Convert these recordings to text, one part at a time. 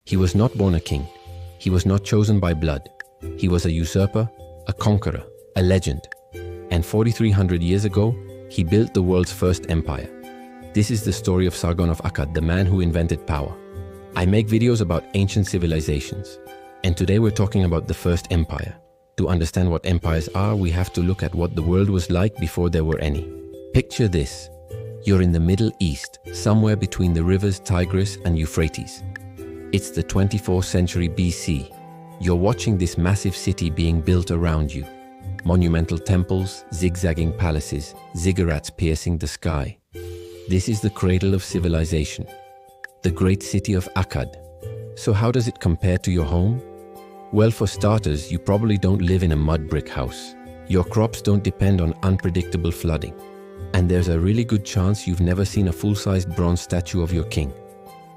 He was not born a king. He was not chosen by blood. He was a usurper, a conqueror, a legend. And 4,300 years ago, he built the world's first empire. This is the story of Sargon of Akkad, the man who invented power. I make videos about ancient civilizations. And today we're talking about the first empire. To understand what empires are, we have to look at what the world was like before there were any. Picture this. You're in the Middle East, somewhere between the rivers Tigris and Euphrates. It's the 24th century BC. You're watching this massive city being built around you. Monumental temples, zigzagging palaces, ziggurats piercing the sky. This is the cradle of civilization, the great city of Akkad. So how does it compare to your home? Well, for starters, you probably don't live in a mud brick house. Your crops don't depend on unpredictable flooding. And there's a really good chance you've never seen a full-sized bronze statue of your king.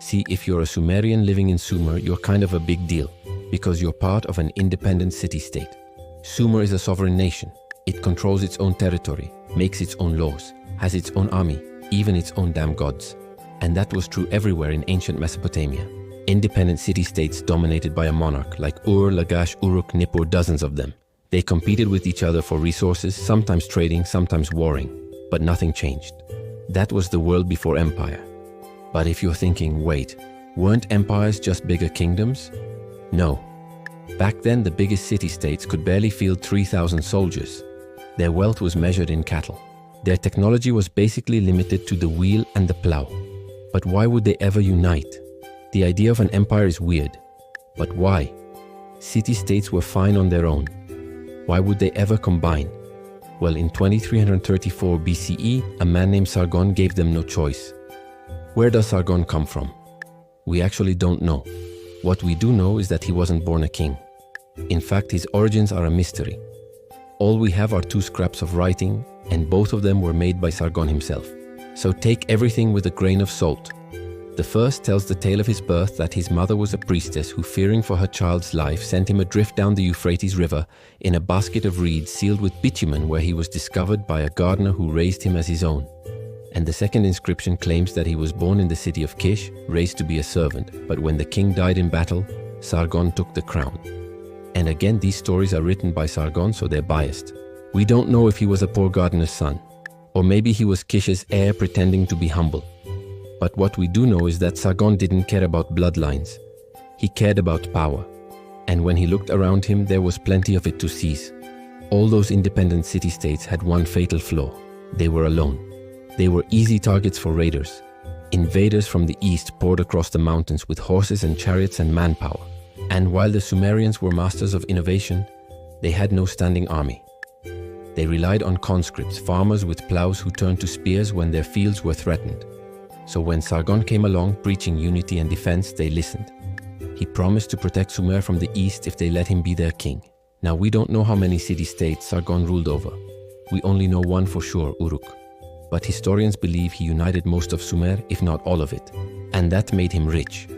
See, if you're a Sumerian living in Sumer, you're kind of a big deal, because you're part of an independent city-state. Sumer is a sovereign nation. It controls its own territory, makes its own laws, has its own army, even its own damn gods. And that was true everywhere in ancient Mesopotamia. Independent city-states dominated by a monarch like Ur, Lagash, Uruk, Nippur, dozens of them. They competed with each other for resources, sometimes trading, sometimes warring. But nothing changed. That was the world before empire. But if you're thinking, wait, weren't empires just bigger kingdoms? No. Back then, the biggest city-states could barely field 3,000 soldiers. Their wealth was measured in cattle. Their technology was basically limited to the wheel and the plow. But why would they ever unite? The idea of an empire is weird. But why? City-states were fine on their own. Why would they ever combine? Well, in 2334 BCE, a man named Sargon gave them no choice. Where does Sargon come from? We actually don't know. What we do know is that he wasn't born a king. In fact, his origins are a mystery. All we have are 2 scraps of writing, and both of them were made by Sargon himself. So take everything with a grain of salt. The first tells the tale of his birth, that his mother was a priestess who, fearing for her child's life, sent him adrift down the Euphrates River in a basket of reeds sealed with bitumen, where he was discovered by a gardener who raised him as his own. And the second inscription claims that he was born in the city of Kish, raised to be a servant, but when the king died in battle, Sargon took the crown. And again, these stories are written by Sargon, so they're biased. We don't know if he was a poor gardener's son, or maybe he was Kish's heir pretending to be humble. But what we do know is that Sargon didn't care about bloodlines. He cared about power. And when he looked around him, there was plenty of it to seize. All those independent city-states had one fatal flaw. They were alone. They were easy targets for raiders. Invaders from the east poured across the mountains with horses and chariots and manpower. And while the Sumerians were masters of innovation, they had no standing army. They relied on conscripts, farmers with plows who turned to spears when their fields were threatened. So when Sargon came along preaching unity and defense, they listened. He promised to protect Sumer from the east if they let him be their king. Now we don't know how many city-states Sargon ruled over. We only know one for sure, Uruk. But historians believe he united most of Sumer, if not all of it. And that made him rich.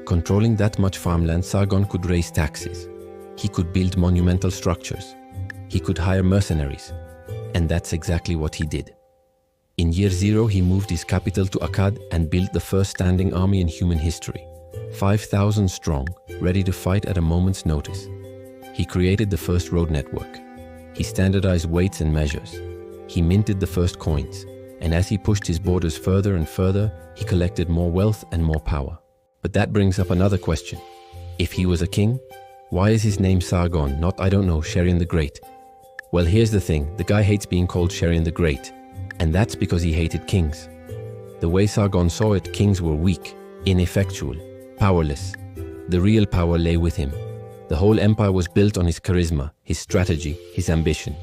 Controlling that much farmland, Sargon could raise taxes. He could build monumental structures. He could hire mercenaries. And that's exactly what he did. In year 0, he moved his capital to Akkad and built the first standing army in human history. 5,000 strong, ready to fight at a moment's notice. He created the first road network. He standardized weights and measures. He minted the first coins. And as he pushed his borders further and further, he collected more wealth and more power. But that brings up another question. If he was a king, why is his name Sargon, not, I don't know, Sherian the Great? Well, here's the thing. The guy hates being called Sherian the Great. And that's because he hated kings. The way Sargon saw it, kings were weak, ineffectual, powerless. The real power lay with him. The whole empire was built on his charisma, his strategy, his ambition.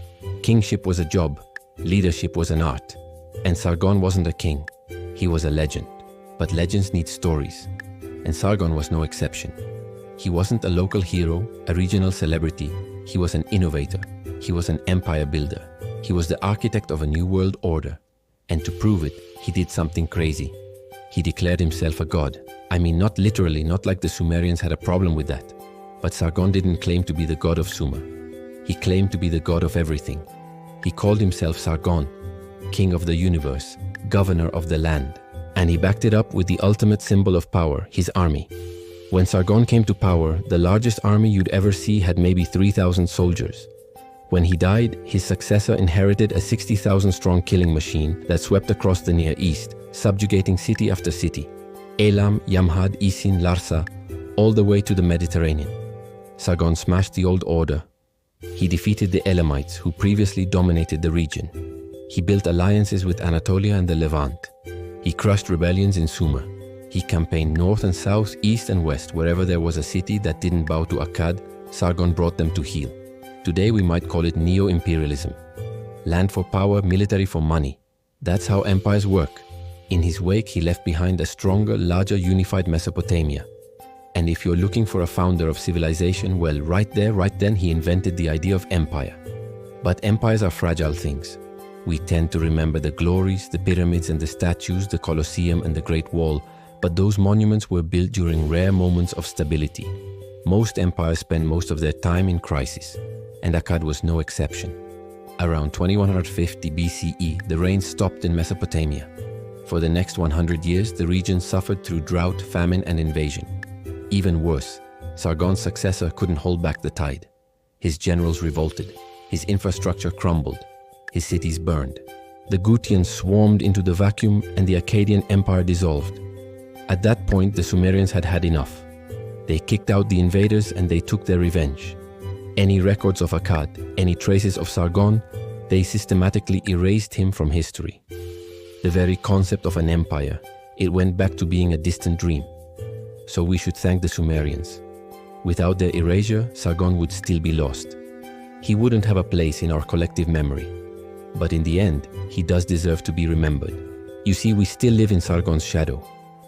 Kingship was a job. Leadership was an art. And Sargon wasn't a king. He was a legend. But legends need stories. And Sargon was no exception. He wasn't a local hero, a regional celebrity. He was an innovator. He was an empire builder. He was the architect of a new world order. And to prove it, he did something crazy. He declared himself a god. I mean, not literally, not like the Sumerians had a problem with that. But Sargon didn't claim to be the god of Sumer. He claimed to be the god of everything. He called himself Sargon, king of the universe, governor of the land. And he backed it up with the ultimate symbol of power, his army. When Sargon came to power, the largest army you'd ever see had maybe 3,000 soldiers. When he died, his successor inherited a 60,000-strong killing machine that swept across the Near East, subjugating city after city. Elam, Yamhad, Isin, Larsa, all the way to the Mediterranean. Sargon smashed the old order. He defeated the Elamites, who previously dominated the region. He built alliances with Anatolia and the Levant. He crushed rebellions in Sumer. He campaigned north and south, east and west. Wherever there was a city that didn't bow to Akkad, Sargon brought them to heel. Today we might call it neo-imperialism. Land for power, military for money. That's how empires work. In his wake, he left behind a stronger, larger, unified Mesopotamia. And if you're looking for a founder of civilization, well, right there, right then, he invented the idea of empire. But empires are fragile things. We tend to remember the glories, the pyramids and the statues, the Colosseum and the Great Wall, but those monuments were built during rare moments of stability. Most empires spend most of their time in crisis, and Akkad was no exception. Around 2150 BCE, the rain stopped in Mesopotamia. For the next 100 years, the region suffered through drought, famine and invasion. Even worse, Sargon's successor couldn't hold back the tide. His generals revolted, his infrastructure crumbled, his cities burned. The Gutians swarmed into the vacuum and the Akkadian Empire dissolved. At that point, the Sumerians had had enough. They kicked out the invaders and they took their revenge. Any records of Akkad, any traces of Sargon, they systematically erased him from history. The very concept of an empire, it went back to being a distant dream. So we should thank the Sumerians. Without their erasure, Sargon would still be lost. He wouldn't have a place in our collective memory. But in the end, he does deserve to be remembered. You see, we still live in Sargon's shadow.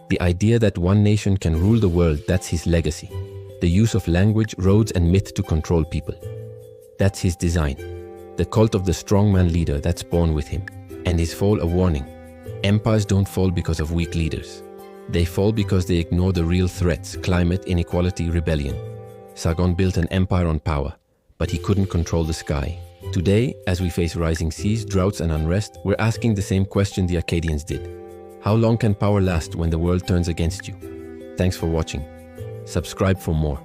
The idea that one nation can rule the world, that's his legacy. The use of language, roads and myth to control people. That's his design. The cult of the strongman leader, that's born with him. And his fall a warning. Empires don't fall because of weak leaders. They fall because they ignore the real threats: climate, inequality, rebellion. Sargon built an empire on power, but he couldn't control the sky. Today, as we face rising seas, droughts and unrest, we're asking the same question the Akkadians did. How long can power last when the world turns against you? Thanks for watching. Subscribe for more.